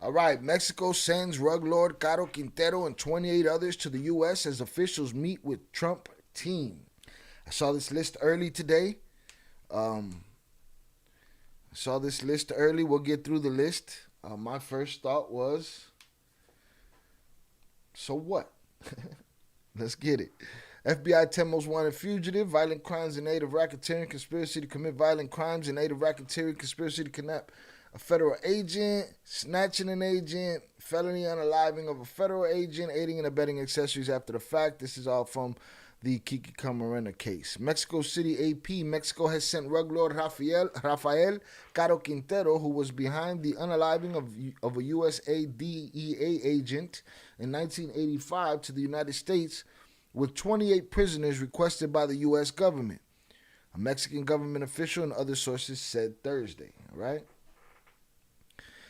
All right, Mexico sends rug lord Caro Quintero and 28 others to the U.S. as officials meet with Trump team. I saw this list early today. Um, We'll get through the list. My first thought was, so what? Let's get it. FBI 10 most wanted fugitive, violent crimes in aid of racketeering, conspiracy to commit violent crimes in aid of racketeering, conspiracy to kidnap a federal agent, snatching an agent, felony unaliving of a federal agent, aiding and abetting accessories after the fact. This is all from the Kiki Camarena case. Mexico City AP. Mexico has sent rug lord Rafael Caro Quintero, who was behind the unaliving of a USA DEA agent in 1985, to the United States with 28 prisoners requested by the U.S. government. A Mexican government official and other sources said Thursday. All right.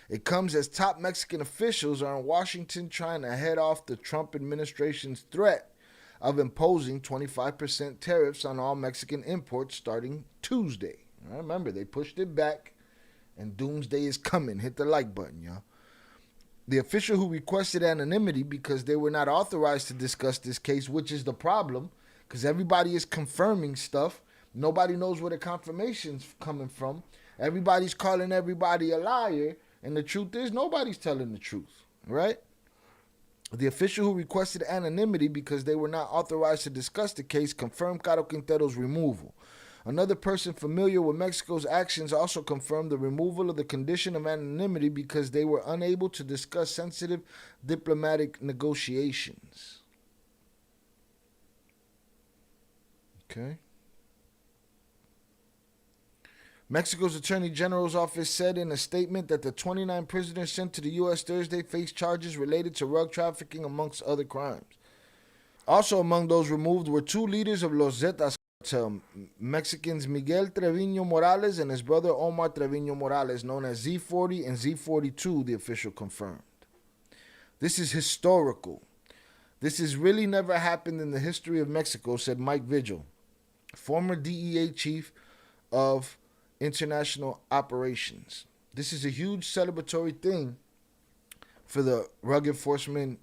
It comes as top Mexican officials are in Washington trying to head off the Trump administration's threat of imposing 25% tariffs on all Mexican imports starting Tuesday. I remember, they pushed it back, and doomsday is coming. Hit the like button, y'all. The official who requested anonymity because they were not authorized to discuss this case, which is the problem, because everybody is confirming stuff. Nobody knows where the confirmation's coming from. Everybody's calling everybody a liar, and the truth is nobody's telling the truth, right? The official who requested anonymity because they were not authorized to discuss the case confirmed Caro Quintero's removal. Another person familiar with Mexico's actions also confirmed the removal of the condition of anonymity because they were unable to discuss sensitive diplomatic negotiations. Okay. Mexico's Attorney General's office said in a statement that the 29 prisoners sent to the U.S. Thursday face charges related to rug trafficking, amongst other crimes. Also among those removed were two leaders of Los Zetas Cartel, Mexicans Miguel Treviño Morales and his brother Omar Treviño Morales, known as Z40 and Z42, the official confirmed. This is historical. This has really never happened in the history of Mexico, said Mike Vigil, former DEA chief of international operations. This is a huge celebratory thing for the Drug Enforcement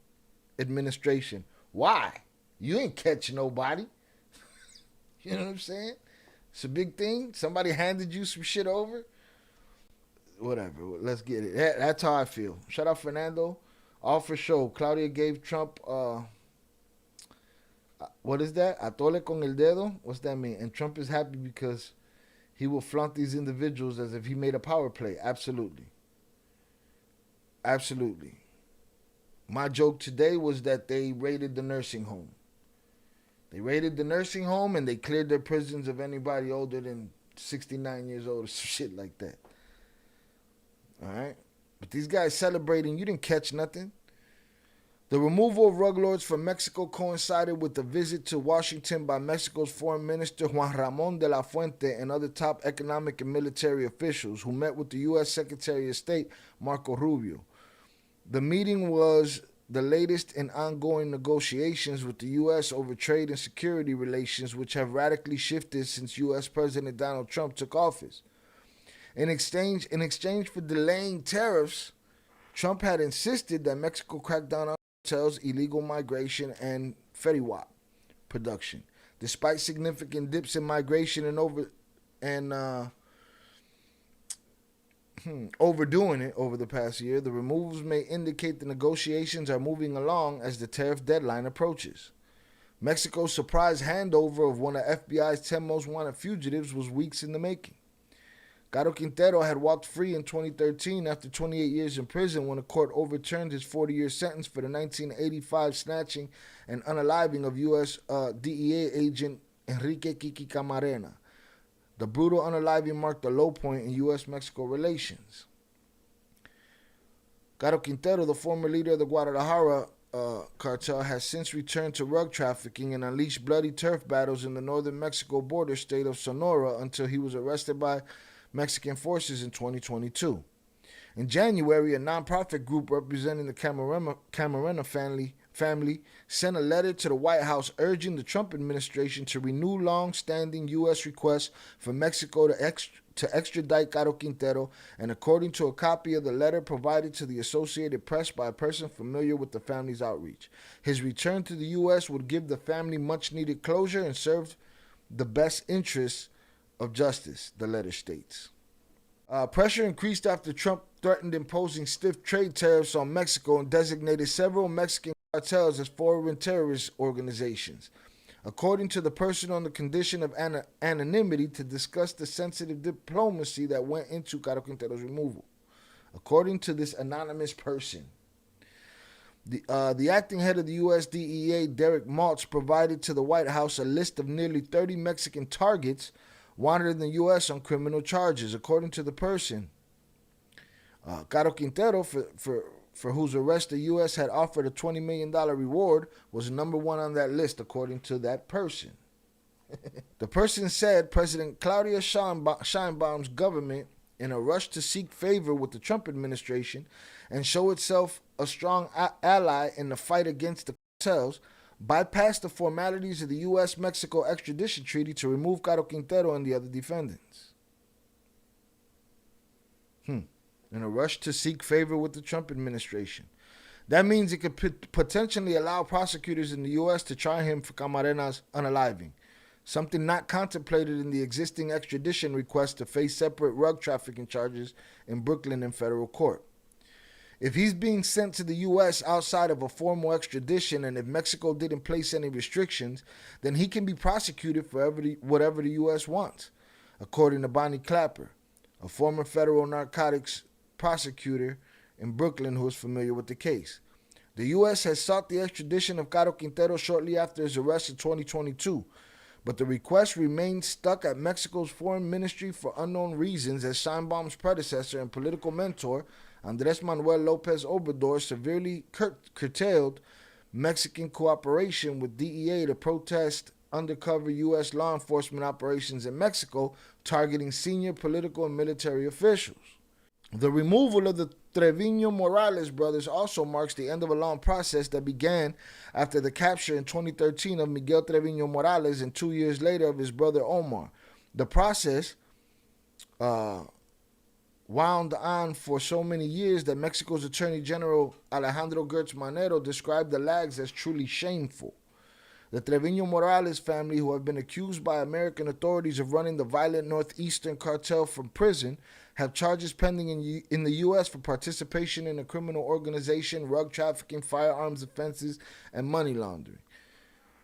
Administration. Why? You ain't catching nobody. You know what I'm saying? It's a big thing. Somebody handed you some shit over. Whatever. Let's get it. That's how I feel. Shout out Fernando. All for show. Claudia gave Trump, what is that? Atole con el dedo? What's that mean? And Trump is happy because he will flaunt these individuals as if he made a power play. Absolutely. Absolutely. My joke today was that they raided the nursing home. They raided the nursing home and they cleared their prisons of anybody older than 69 years old or some shit like that. All right? But these guys celebrating, you didn't catch nothing. The removal of rug lords from Mexico coincided with the visit to Washington by Mexico's Foreign Minister Juan Ramon de la Fuente and other top economic and military officials who met with the U.S. Secretary of State Marco Rubio. The meeting was the latest in ongoing negotiations with the U.S. over trade and security relations, which have radically shifted since U.S. President Donald Trump took office. In exchange for delaying tariffs, Trump had insisted that Mexico crack down on cartels, illegal migration, and feriwap production. Despite significant dips in migration and overdoing it over the past year, the removals may indicate the negotiations are moving along as the tariff deadline approaches. Mexico's surprise handover of one of FBI's 10 most wanted fugitives was weeks in the making. Caro Quintero had walked free in 2013 after 28 years in prison when a court overturned his 40-year sentence for the 1985 snatching and unaliving of U.S. DEA agent Enrique Kiki Camarena. The brutal unaliving marked a low point in U.S. Mexico relations. Caro Quintero, the former leader of the Guadalajara cartel, has since returned to rug trafficking and unleashed bloody turf battles in the northern Mexico border state of Sonora until he was arrested by Mexican forces in 2022. In January, a nonprofit group representing the Camarena family sent a letter to the White House urging the Trump administration to renew long-standing U.S. requests for Mexico to extradite Caro Quintero, and according to a copy of the letter provided to the Associated Press by a person familiar with the family's outreach. His return to the U.S. would give the family much-needed closure and serve the best interests of justice, the letter states. Pressure increased after Trump threatened imposing stiff trade tariffs on Mexico and designated several Mexican cartels as foreign terrorist organizations, according to the person on the condition of anonymity to discuss the sensitive diplomacy that went into Caro Quintero's removal. According to this anonymous person, the acting head of the U.S. DEA, Derek Maltz, provided to the White House a list of nearly 30 Mexican targets wanted in the U.S. on criminal charges. According to the person, Caro Quintero, for whose arrest the U.S. had offered a $20 million reward, was number one on that list, according to that person. The person said President Claudia Sheinbaum's government, in a rush to seek favor with the Trump administration and show itself a strong ally in the fight against the cartels, bypassed the formalities of the U.S. Mexico extradition treaty to remove Caro Quintero and the other defendants. In a rush to seek favor with the Trump administration. That means it could potentially allow prosecutors in the U.S. to try him for Camarena's unaliving, something not contemplated in the existing extradition request to face separate rug trafficking charges in Brooklyn in federal court. If he's being sent to the U.S. outside of a formal extradition, and if Mexico didn't place any restrictions, then he can be prosecuted for whatever the U.S. wants, according to Bonnie Clapper, a former federal narcotics prosecutor in Brooklyn who is familiar with the case. The U.S. has sought the extradition of Caro Quintero shortly after his arrest in 2022, but the request remained stuck at Mexico's foreign ministry for unknown reasons, as Sheinbaum's predecessor and political mentor, Andres Manuel Lopez Obrador, severely curtailed Mexican cooperation with DEA to protest undercover U.S. law enforcement operations in Mexico targeting senior political and military officials. The removal of the Trevino Morales brothers also marks the end of a long process that began after the capture in 2013 of Miguel Trevino Morales and 2 years later of his brother Omar. The process wound on for so many years that Mexico's Attorney General Alejandro Gertz Manero described the lags as truly shameful. The Trevino Morales family, who have been accused by American authorities of running the violent Northeastern cartel from prison, have charges pending in the U.S. for participation in a criminal organization, rug trafficking, firearms offenses, and money laundering.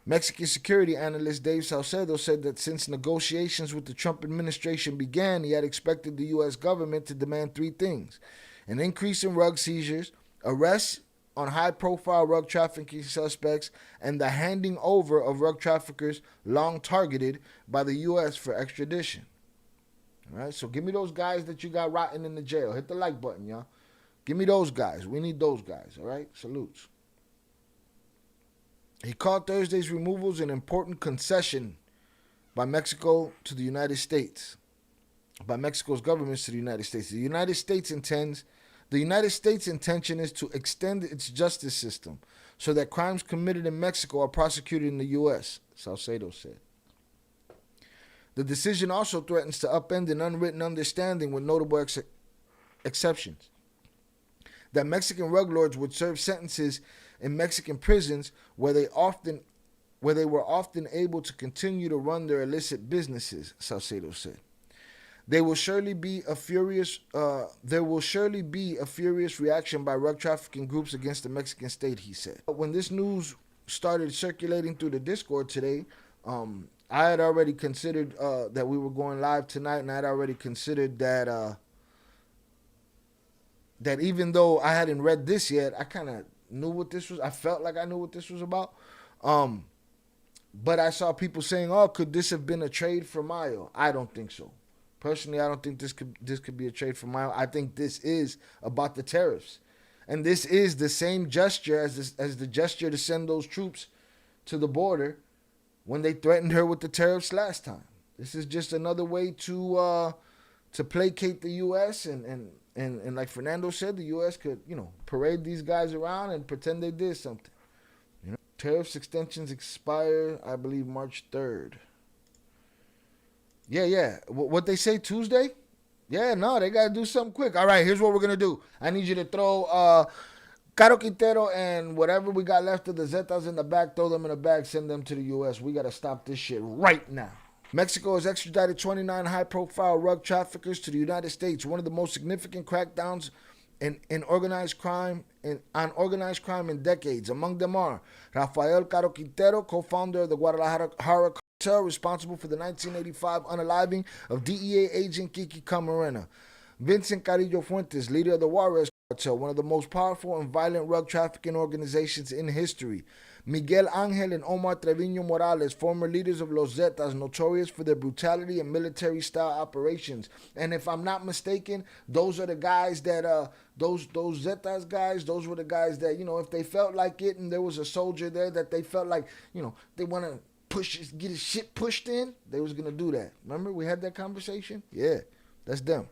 Mexican security analyst Dave Salcedo said that since negotiations with the Trump administration began, he had expected the U.S. government to demand three things: an increase in rug seizures, arrests on high-profile rug trafficking suspects, and the handing over of rug traffickers long targeted by the U.S. for extradition. All right, so give me those guys that you got rotting in the jail. Hit the like button, y'all. Give me those guys. We need those guys, all right? Salutes. He called Thursday's removals an important concession by Mexico to the United States, by Mexico's governments to the United States. The United States' intention is to extend its justice system so that crimes committed in Mexico are prosecuted in the U.S., Salcedo said. The decision also threatens to upend an unwritten understanding with notable exceptions, that Mexican rug lords would serve sentences in Mexican prisons where they were often able to continue to run their illicit businesses, Salcedo said. There will surely be a furious reaction by rug trafficking groups against the Mexican state, he said. When this news started circulating through the Discord today, I had already considered that we were going live tonight, and I had already considered that that even though I hadn't read this yet, I kind of knew what this was. I felt like I knew what this was about. But I saw people saying, "Oh, could this have been a trade for Mayo?" I don't think so. Personally, I don't think this could be a trade for Mayo. I think this is about the tariffs, and this is the same gesture as the gesture to send those troops to the border when they threatened her with the tariffs last time. This is just another way to placate the U.S. and like Fernando said, the U.S. could, parade these guys around and pretend they did something. Tariffs extensions expire, I believe, March 3rd. Yeah. What they say, Tuesday? Yeah, no, they gotta do something quick. All right, here's what we're gonna do. I need you to throw Caro Quintero and whatever we got left of the Zetas in the back, throw them in the bag, send them to the U.S. We gotta stop this shit right now. Mexico has extradited 29 high-profile rug traffickers to the United States, one of the most significant crackdowns in organized crime on organized crime in decades. Among them are Rafael Caro Quintero, co-founder of the Guadalajara Cartel, responsible for the 1985 unaliving of DEA agent Kiki Camarena. Vincent Carrillo Fuentes, leader of the Juarez Cartel, one of the most powerful and violent rug trafficking organizations in history. Miguel Angel and Omar Treviño Morales, former leaders of Los Zetas, notorious for their brutality and military-style operations. And if I'm not mistaken, those are the guys that those Zetas guys. Those were the guys that, you know, if they felt like it and there was a soldier there that they felt like, you know, they want to get his shit pushed in, they was gonna do that. Remember we had that conversation? Yeah, that's them.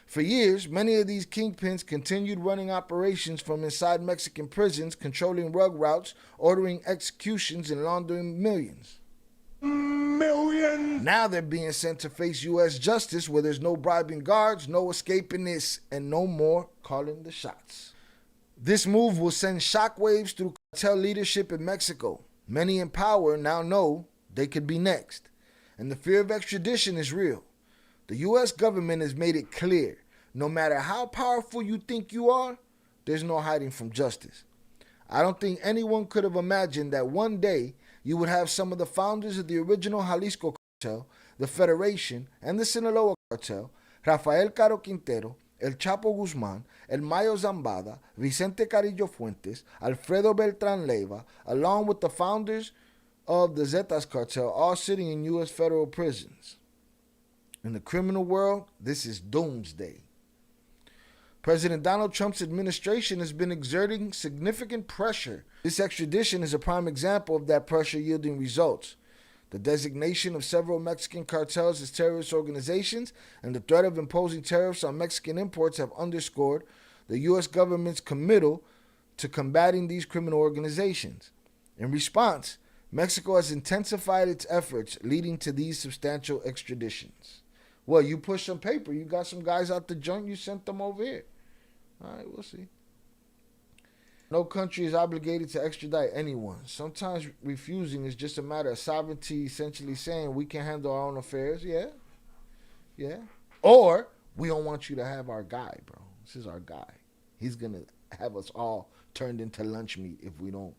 For years, many of these kingpins continued running operations from inside Mexican prisons, controlling rug routes, ordering executions, and laundering millions. Millions! Now they're being sent to face U.S. justice where there's no bribing guards, no escaping this, and no more calling the shots. This move will send shockwaves through cartel leadership in Mexico. Many in power now know they could be next. And the fear of extradition is real. The U.S. government has made it clear, no matter how powerful you think you are, there's no hiding from justice. I don't think anyone could have imagined that one day you would have some of the founders of the original Jalisco Cartel, the Federation, and the Sinaloa Cartel, Rafael Caro Quintero, El Chapo Guzman, El Mayo Zambada, Vicente Carrillo Fuentes, Alfredo Beltran Leiva, along with the founders of the Zetas Cartel, all sitting in U.S. federal prisons. In the criminal world, this is doomsday. President Donald Trump's administration has been exerting significant pressure. This extradition is a prime example of that pressure yielding results. The designation of several Mexican cartels as terrorist organizations and the threat of imposing tariffs on Mexican imports have underscored the U.S. government's committal to combating these criminal organizations. In response, Mexico has intensified its efforts, leading to these substantial extraditions. Well, you push some paper. You got some guys out the joint. You sent them over here. All right, we'll see. No country is obligated to extradite anyone. Sometimes refusing is just a matter of sovereignty, essentially saying we can handle our own affairs. Yeah, yeah. Or we don't want you to have our guy, bro. This is our guy. He's going to have us all turned into lunch meat if we don't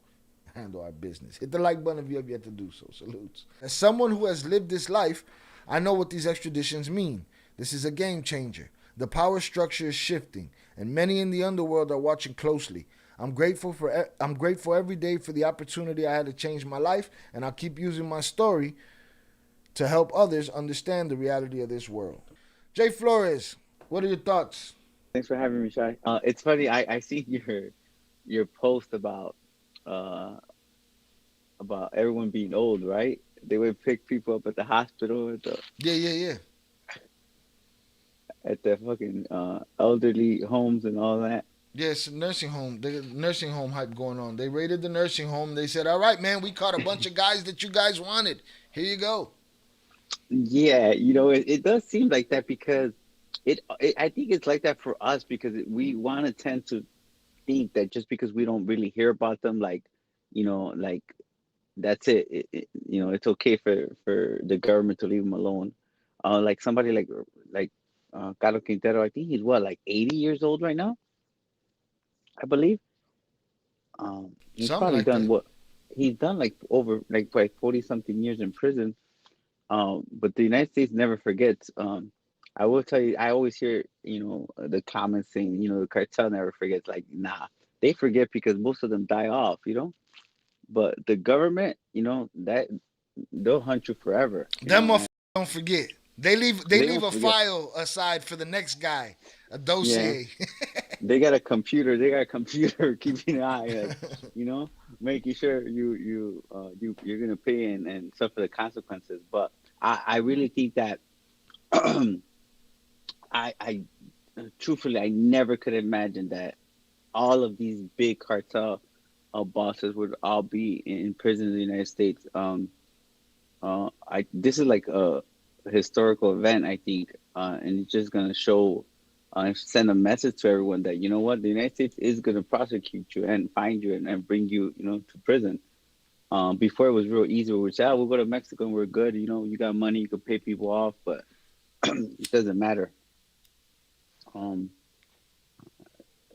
handle our business. Hit the like button if you have yet to do so. Salutes. As someone who has lived this life, I know what these extraditions mean. This is a game changer. The power structure is shifting, and many in the underworld are watching closely. I'm grateful every day for the opportunity I had to change my life, and I'll keep using my story to help others understand the reality of this world. Jay Flores, what are your thoughts? Thanks for having me, Shai. It's funny. I see your post uh about everyone being old, right? They would pick people up at the hospital Yeah. at the fucking elderly homes and all that. Yes, nursing home. The nursing home hype going on. They raided the nursing home. They said, "All right, man, we caught a bunch of guys that you guys wanted. Here you go." Yeah, it does seem like that because I think it's like that for us because we want to tend to think that just because we don't really hear about them, like that's it. It's okay for the government to leave them alone. Like somebody like Carlos Quintero, I think he's what, like 80 years old right now, I believe. He's Something probably like done that. what he's done like over like 40 something years in prison. But the United States never forgets. I will tell you, I always hear, the comments saying, the cartel never forgets. Like, nah, they forget because most of them die off. But the government, that they'll hunt you forever. Them And motherfuckers don't forget. They leave. They they leave don't a forget. file aside for the next guy, a Yeah, dossier. they got a computer. They got a computer keeping an eye, like, you know, making sure you're gonna pay and suffer the consequences. But I really think that I truthfully I never could imagine that all of these big cartel bosses would all be in prison in the United States. I This is like a historical event, I think, and it's just gonna show, send a message to everyone that, you know what, the United States is gonna prosecute you and find you, and bring you, to prison. Before it was real easy. We would say, "Oh, we'll go to Mexico and we're good. You got money, you can pay people off," but it doesn't matter. Um,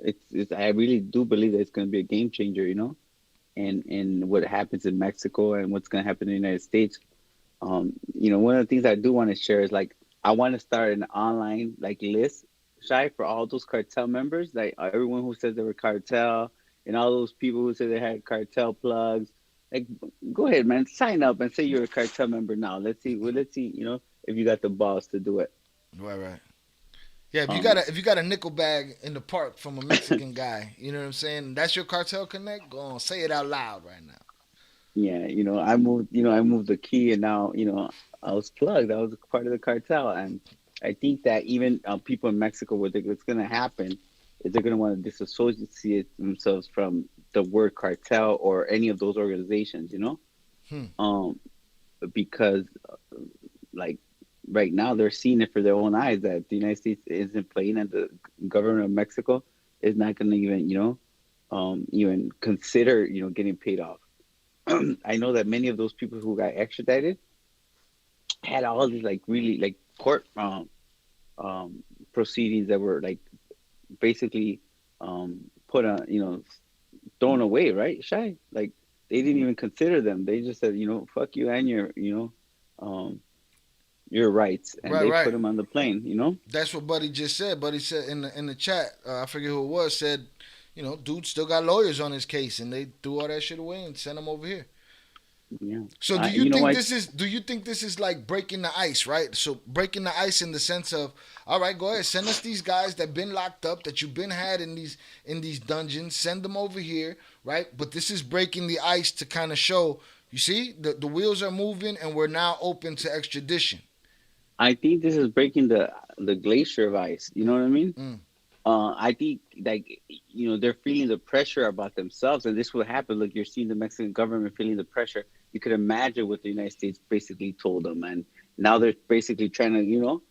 it's I really do believe that it's going to be a game changer. And what happens in Mexico and what's going to happen in the United States. One of the things I do want to share is, like, I want to start an online, like, list, Shy, for all those cartel members, like everyone who says they were cartel, and all those people who say they had cartel plugs. Like, go ahead, man, sign up and say you're a cartel member now. Let's see. Well, let's see. If you got the balls to do it. Right, right. Yeah, if you got Um, a nickel bag in the park from a Mexican guy, you know what I'm saying? That's your cartel connect. Go on, say it out loud right now. yeah, I moved the key, and now, I was plugged. I was part of the cartel, and I think that even, people in Mexico, what's going to happen is they're going to want to disassociate themselves from the word cartel or any of those organizations, Hmm. um, because, like, right now they're seeing it for their own eyes that the United States isn't playing, and the government of Mexico is not going to even, even consider, getting paid off. I know that many of those people who got extradited had all these, like, really, like, court, um, proceedings that were, like, basically, put on, thrown away, right? Shy, like, they didn't even consider them. They just said, fuck you and your rights, and Right, they put right. them on the plane. That's what Buddy just said. Buddy said in the chat, I forget who it was, said, dude still got lawyers on his case, and they threw all that shit away and sent him over here. Yeah. So do you You know think what? this is like breaking the ice, right? So breaking the ice in the sense of, all right, go ahead, send us these guys that been locked up, that you've been had in these dungeons, send them over here, right? But this is breaking the ice to kind of show, you see, the wheels are moving and we're now open to extradition. I think this is breaking the glacier of ice. You know what I mean? Mm. I think, like, they're feeling the pressure about themselves, and this will happen. Look, you're seeing the Mexican government feeling the pressure. You could imagine what the United States basically told them, and now they're basically trying to,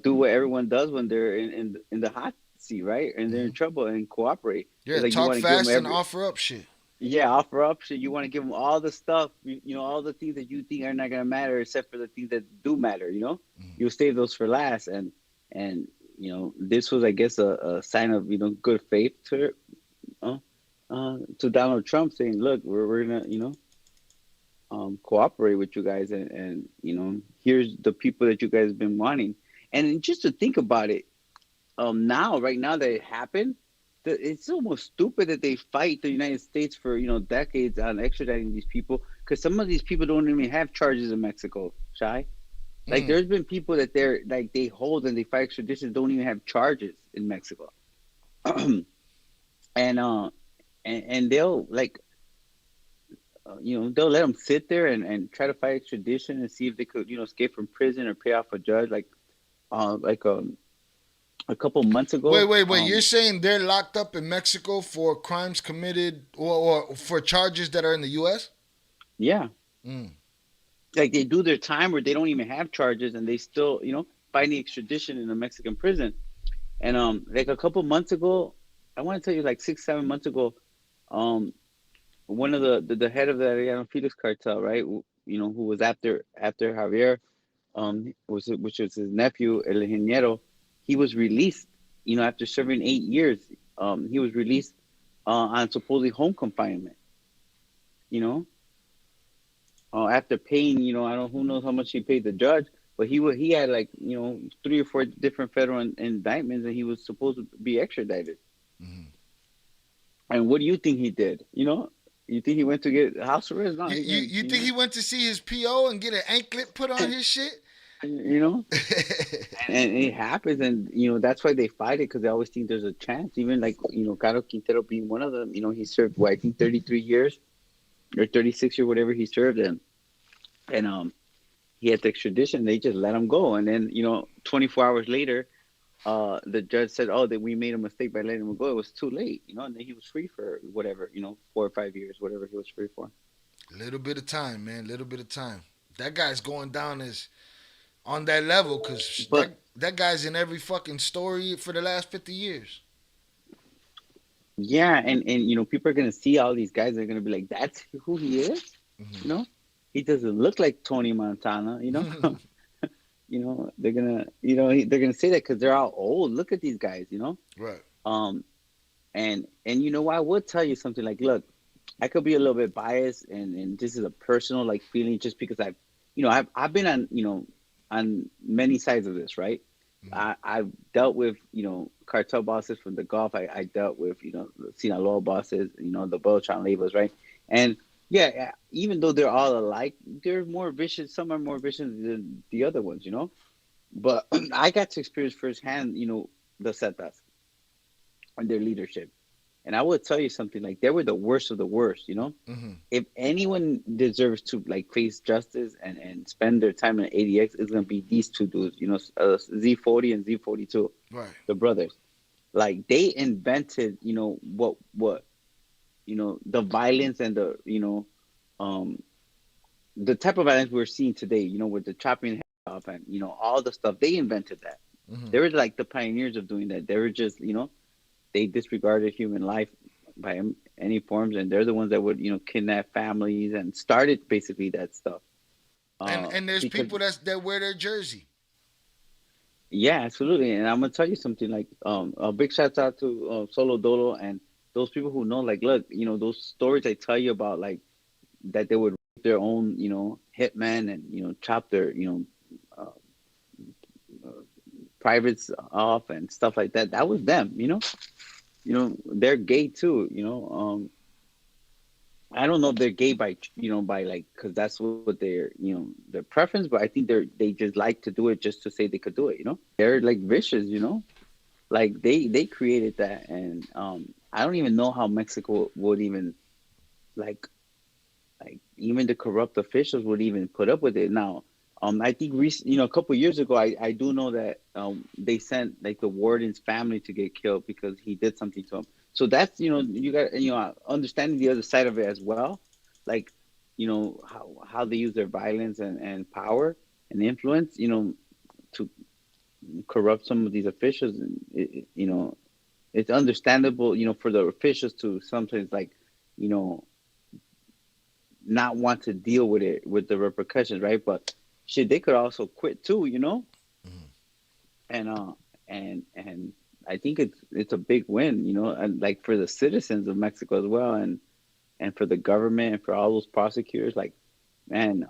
do what everyone does when they're in the hot seat, right? And they're in Hmm. trouble, and cooperate. Yeah, It's like you talk want to give them fast and every, offer up shit. yeah, offer up shit. You want to give them all the stuff, all the things that you think are not gonna matter, except for the things that do matter. Mm. You'll save those for last, and this was, I guess, a sign of, good faith to Donald Trump, saying, "Look, we're gonna, cooperate with you guys, and here's the people that you guys have been wanting." And just to think about it, now, right now that it happened, it's almost stupid that they fight the United States for, decades on extraditing these people, because some of these people don't even have charges in Mexico. Shy, like, Mm. there's been people that they're like, they hold and they fight extradition, don't even have charges in Mexico. and and they'll, like, they'll let them sit there and try to fight extradition and see if they could, escape from prison or pay off a judge. Like a couple months Wait, ago. wait, wait. You're saying they're locked up in Mexico for crimes committed or for charges that are in the U.S.? Yeah, Mm. like, they do their time where they don't even have charges, and they still, fighting extradition in a Mexican prison. And like a couple months ago, I want to tell you, like 6, 7 months ago, um, one of the head of the Arellano Felix cartel, right? Who was after Javier, which was his nephew El Ingeniero. He was released, after serving 8 years. He was released, on supposedly home confinement. You know, after paying, I don't, who knows how much he paid the judge, but he had, like, 3 or 4 different federal indictments, and he was supposed to be extradited. Mm. And what do you think he did? You think he went to get house arrest? No, he went. You think he went to see his PO and get an anklet put on his shit? You know, and it happens, and that's why they fight it, because they always think there's a chance. Even, like, Caro Quintero being one of them. He served, what, I think 33 years or 36 or whatever he served in, and he had the extradition. They just let him go, and then 24 hours later, the judge said, "Oh, that we made a mistake by letting him go. It was too late." And then he was free for whatever, 4 or 5 years, whatever he was free for. Little bit of time, man. Little bit of time. That guy's going down as on that level because But that. That guy's in every fucking story for the last 50 years. Yeah, and people are gonna see all these guys. They're gonna be like, "That's who he is." You know, he doesn't look like Tony Montana. They're gonna they're gonna say that because they're all old. Look at these guys. Right. Um, and I would tell you something like, look, I could be a little bit biased, and this is a personal like feeling, just because I've been on on many sides of this, right? I've dealt with cartel bosses from the Gulf. I dealt with Sinaloa bosses, the Beltran labels, right? And yeah, even though they're all alike, they're more vicious. Some are more vicious than the other ones, But I got to experience firsthand, the Zetas and their leadership. And I would tell you something like, they were the worst of the worst. Mm-hmm. If anyone deserves to like face justice and spend their time in ADX, it's gonna be these two dudes, Z40 and Z42, Right. the brothers. Like, they invented, what the violence and um the type of violence we're seeing today, with the chopping head off and all the stuff. They invented that. Mm-hmm. They were like the pioneers of doing that. They were just, they disregarded human life by any forms, and they're the ones that would kidnap families and started basically that stuff. And there's Because people that wear their jersey. Yeah, absolutely. And I'm gonna tell you something, like, a big shout out to Solo Dolo and those people who know, like, look, those stories I tell you about, like, that they would rape their own hitman, and chop their uh, uh, privates off and stuff like that. That was them. They're gay too. I don't know if they're gay by like, because that's what their preference, but I think they just like to do it just to say they could do it. They're like vicious. Like, they created that, and I don't even know how Mexico would even like even the corrupt officials would even put up with it now. I think a couple of years ago, I do know that they sent like the warden's family to get killed because he did something to him. So that's you got understanding the other side of it as well, like how they use their violence and power and influence, to corrupt some of these officials. And it's understandable, for the officials to sometimes, like, you know not want to deal with it, with the repercussions, right? But shit, they could also quit too, Mm-hmm. and and I think it's a big win, and like for the citizens of Mexico as well, and for the government and for all those prosecutors, like, man,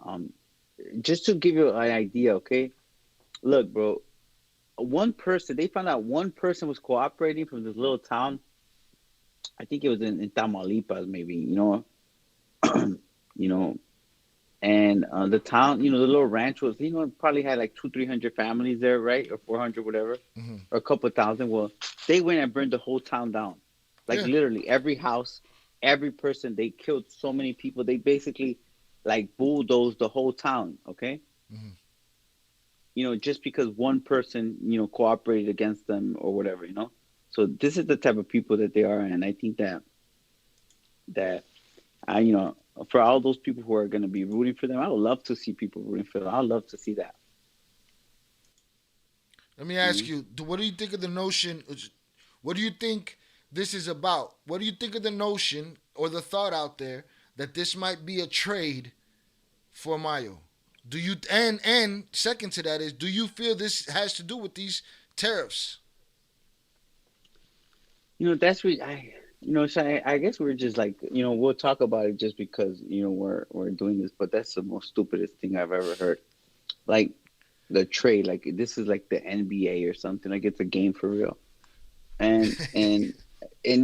just to give you an idea, okay? Look, bro, one person, they found out one person was cooperating from this little town. I think it was in Tamaulipas, maybe, you know, and the town, the little ranch was, probably had like 200-300 families there, right? Or 400, whatever, Mm-hmm. or a couple of thousand. Well, they went and burned the whole town down, like Yeah. literally every house, every person. They killed so many people. They basically like bulldozed the whole town. Okay, Mm-hmm. just because one person, cooperated against them or whatever. So this is the type of people that they are, and I think that I, for all those people who are going to be rooting for them, I would love to see people rooting for them. I would love to see that. Let me You ask know? you, what do you think of the notion? What do you think this is about? What do you think of the notion or the thought out there that this might be a trade for Mayo? Do you and second to that is, do you feel this has to do with these tariffs? That's what so I guess we're just like, we'll talk about it just because, we're doing this, but that's the most stupidest thing I've ever heard. Like, the trade, like this is like the NBA or something, like it's a game for real. And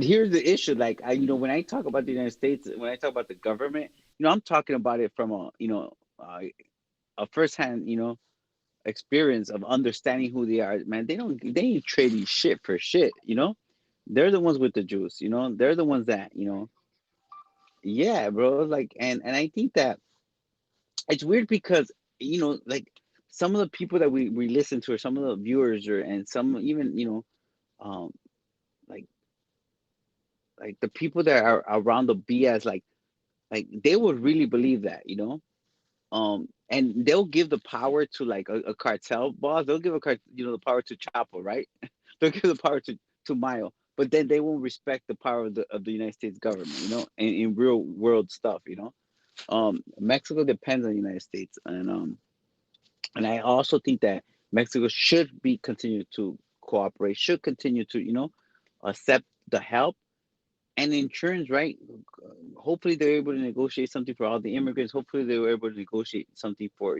here's the issue. Like, when I talk about the United States, when I talk about the government, I'm talking about it from a firsthand, experience of understanding who they are. Man, they ain't trading shit for shit. They're the ones with the juice, they're the ones that, yeah, bro. Like, and I think that it's weird because, like, some of the people that we listen to, or some of the viewers, or and some even, um like the people that are around the BS, like they would really believe that. and they'll give the power to like a cartel boss. They'll give the power to Chapo, right? They'll give the power to Mayo, but then they won't respect the power of the United States government, in real world stuff, Mexico depends on the United States, and I also think that Mexico should be continue to cooperate, should continue to accept the help and insurance, right? Hopefully they're able to negotiate something for all the immigrants. Hopefully they were able to negotiate something for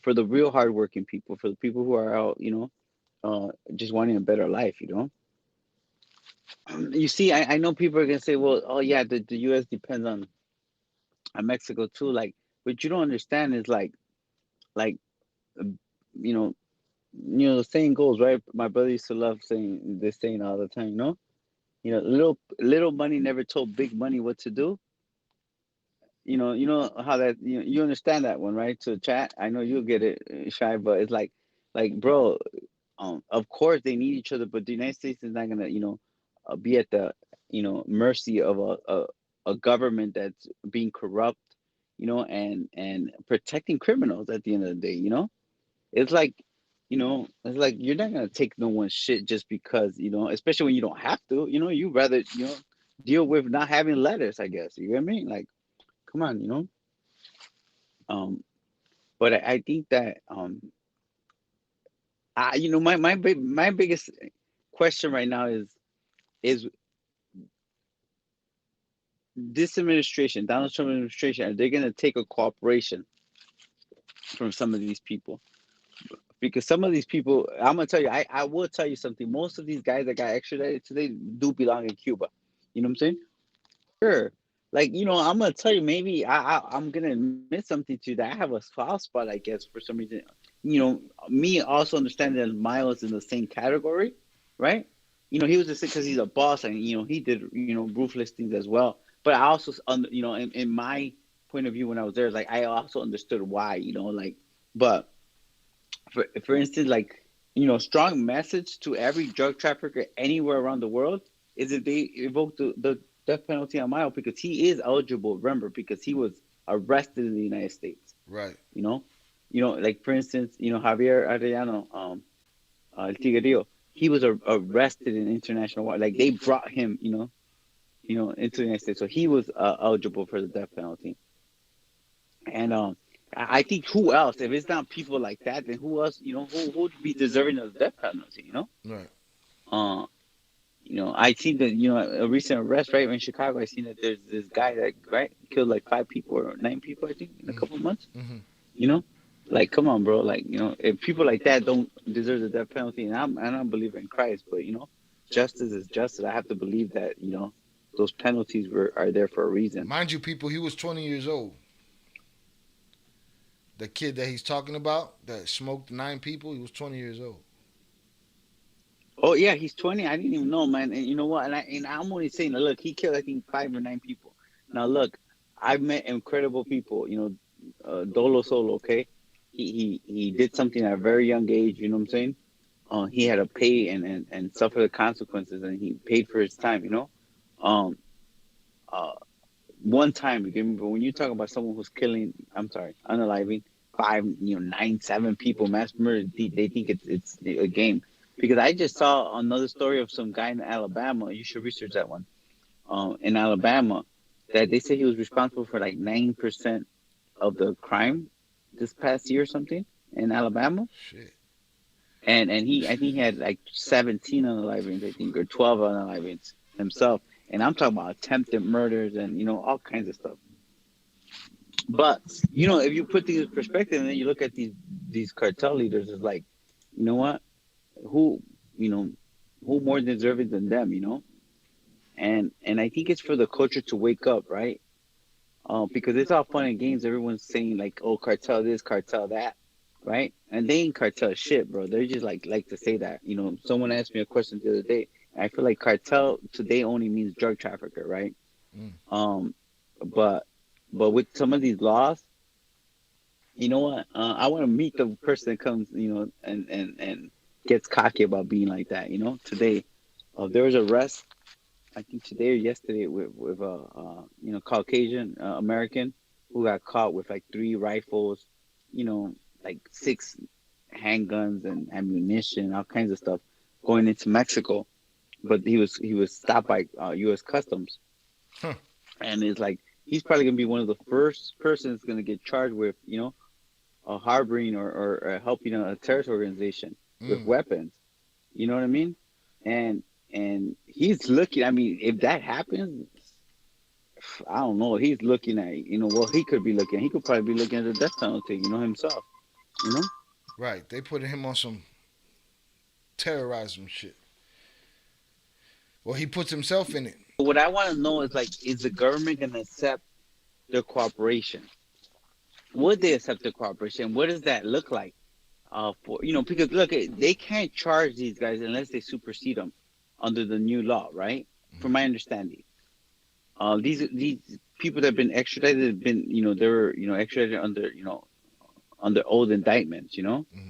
for the real hardworking people, for the people who are out, just wanting a better life. You see, I know people are gonna say, well, oh yeah, the U.S. depends on Mexico too. Like, what you don't understand is like uh, you know the saying goes, right. My brother used to love saying this saying all the time. Little money never told big money what to do. You know how that you understand that one, right? To chat, I know you'll get it, Shy, but it's like, bro, of course they need each other, but the United States is not gonna, be at the, mercy of a government that's being corrupt, and protecting criminals at the end of the day. It's like, it's like you're not gonna take no one's shit just because, especially when you don't have to. You rather, deal with not having letters, I guess. You get me? Like, come on, Um, but I think that my biggest question right now is this administration, Donald Trump administration, are they gonna take a cooperation from some of these people? Because some of these people, I'm gonna tell you, I will tell you something. Most of these guys that got extradited today do belong in Cuba. You know what I'm saying? Sure. Like, I'm gonna tell you, maybe I'm gonna admit something to you that I have a soft spot, I guess, for some reason. Me also understanding that Miles in the same category, right? He was just because he's a boss, and he did ruthless things as well. But I also, in my point of view when I was there, like I also understood why, like, but for instance, like, strong message to every drug trafficker anywhere around the world is that they evoke the death penalty on Mile, because he is eligible, remember, because he was arrested in the United States. Right. You know, like, for instance, Javier Arellano, El Tigrillo, he was arrested in international water. Like, they brought him, into the United States, so he was eligible for the death penalty. And I think, who else, if it's not people like that, then who else, who would be deserving of the death penalty, Right. Uh, I seen that, a recent arrest, right, in Chicago. I seen that there's this guy that, right, killed like 5 people or 9 people, I think, in a couple of months. Mm-hmm. You know, like, come on, bro. Like, if people like that don't deserve the death penalty, and I don't believe in Christ, but justice is justice. I have to believe that those penalties are there for a reason. Mind you, people, he was 20 years old. The kid that he's talking about that smoked 9 people, he was 20 years old. Oh yeah, he's 20. I didn't even know, man. And you know what? And I'm only saying, look, he killed, I think, 5 or 9 people. Now look, I've met incredible people. Dolo Solo. Okay, he did something at a very young age. You know what I'm saying? He had to pay and suffer the consequences, and he paid for his time. Um, uh, One time, but when you talk about someone who's killing, I'm sorry, unaliving 5, 9, 7 people, mass murder, they think it's a game. Because I just saw another story of some guy in Alabama. You should research that one. In Alabama, that they say he was responsible for like 9% of the crime this past year or something in Alabama. Shit. And I think he had like 17 unalivings, I think, or 12 unalivings himself. And I'm talking about attempted murders and all kinds of stuff. But if you put things in perspective and then you look at these cartel leaders, it's like, you know what? Who you know who more deserving than them? And I think it's for the culture to wake up, right? Because it's all fun and games. Everyone's saying like, "Oh, cartel this, cartel that," right? And they ain't cartel shit, bro. They're just like to say that. Someone asked me a question the other day. I feel like cartel today only means drug trafficker, right? Mm. Um, but with some of these laws, you know what? I want to meet the person that comes, and gets cocky about being like that. Today, there was a arrest, I think today or yesterday, with a Caucasian American who got caught with like 3 rifles, you know, like 6 handguns and ammunition, all kinds of stuff going into Mexico. But he was stopped by U.S. Customs, Huh. and it's like he's probably gonna be one of the first persons gonna get charged with, harboring or helping a terrorist organization with Mm. weapons. You know what I mean? And and he's looking. I mean, if that happens, I don't know. He's looking at, what he could be looking. He could probably be looking at the death penalty, himself. You know. Right. They put him on some terrorism shit. Well, he puts himself in it. What I want to know is like, is the government gonna accept their cooperation? Would they accept their cooperation? What does that look like? Because look, they can't charge these guys unless they supersede them under the new law, right? From Mm-hmm. my understanding, these people that have been extradited have been, they were, extradited under, under old indictments, Mm-hmm.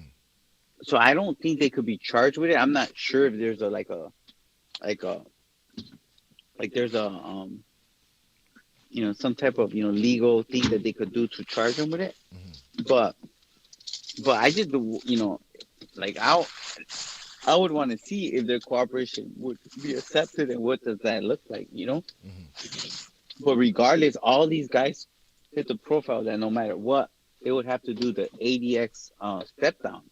So I don't think they could be charged with it. I'm not sure if there's a like a like there's a some type of legal thing that they could do to charge them with it. Mm-hmm. But I just like I would want to see if their cooperation would be accepted and what does that look like. Mm-hmm. But regardless, all these guys fit the profile that no matter what, they would have to do the ADX step down,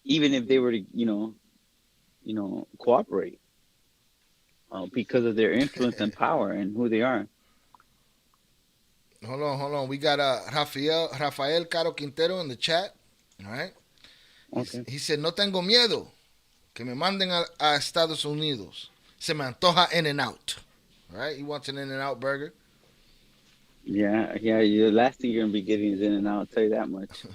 even if they were to cooperate, because of their influence and power and who they are. Hold on. We got Rafael Caro Quintero in the chat. All right. Okay. He said, no tengo miedo que me manden a Estados Unidos. Se me antoja In and Out. All right. He wants an In and Out burger. Yeah, yeah. The last thing you're gonna be getting is In and Out. I'll tell you that much.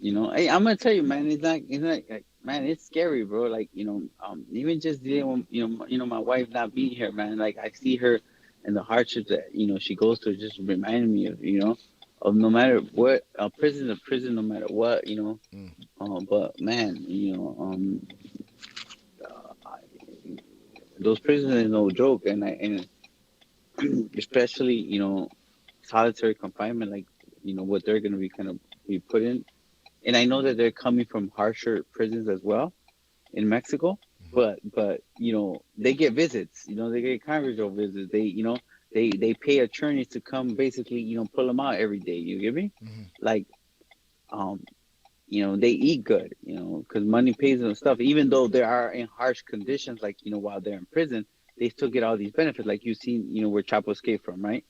Hey, I'm gonna tell you, man. It's not like, man. It's scary, bro. Like, even just dealing with, my wife not being here, man. Like, I see her and the hardships that she goes through. Just reminding me of, of no matter what, prison to prison, no matter what. Mm. But man, those prisons is no joke, and especially solitary confinement, like what they're gonna be kind of be put in. And I know that they're coming from harsher prisons as well in Mexico, but they get visits. They get congressional visits. They pay attorneys to come basically pull them out every day. You get me? Mm-hmm. Like, um they eat good, because money pays them stuff. Even though they are in harsh conditions, like while they're in prison, they still get all these benefits. Like you seen, where Chapo escaped from, right?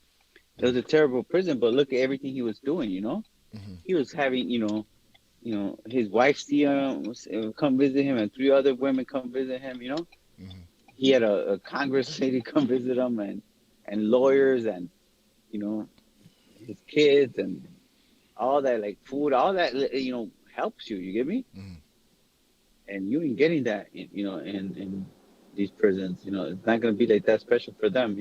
It was a terrible prison, but look at everything he was doing. Mm-hmm. He was having, his wife see him, come visit him, and 3 other women come visit him. Mm-hmm. He had a Congress lady come visit him, and lawyers, and you know his kids, and all that, like food, all that, helps you. You get me? Mm-hmm. And you ain't getting that, in these prisons. It's not gonna be like that special for them.